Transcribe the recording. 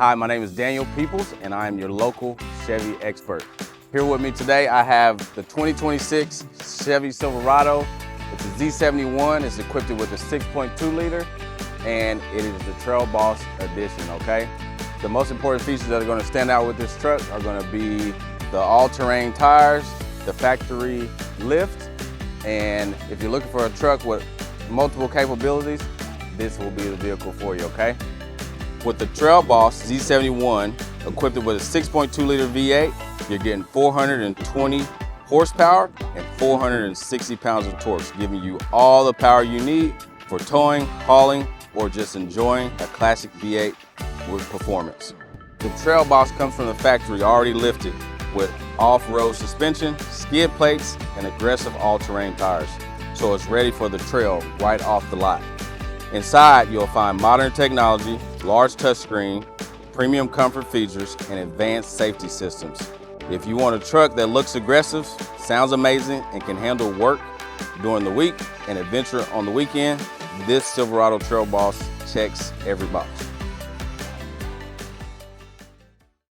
Hi, my name is Daniel Peoples, and I am your local Chevy expert. Here with me today, I have the 2026 Chevy Silverado. It's a Z71. It's equipped with a 6.2 liter, and it is the Trail Boss edition, okay? The most important features that are gonna stand out with this truck are gonna be the all-terrain tires, the factory lift, and if you're looking for a truck with multiple capabilities, this will be the vehicle for you, okay? With the Trail Boss Z71, equipped with a 6.2 liter V8, you're getting 420 horsepower and 460 pounds of torque, giving you all the power you need for towing, hauling, or just enjoying a classic V8 with performance. The Trail Boss comes from the factory already lifted with off-road suspension, skid plates, and aggressive all-terrain tires, so it's ready for the trail right off the lot. Inside, you'll find modern technology, large touchscreen, premium comfort features, and advanced safety systems. If you want a truck that looks aggressive, sounds amazing, and can handle work during the week and adventure on the weekend, this Silverado Trail Boss checks every box.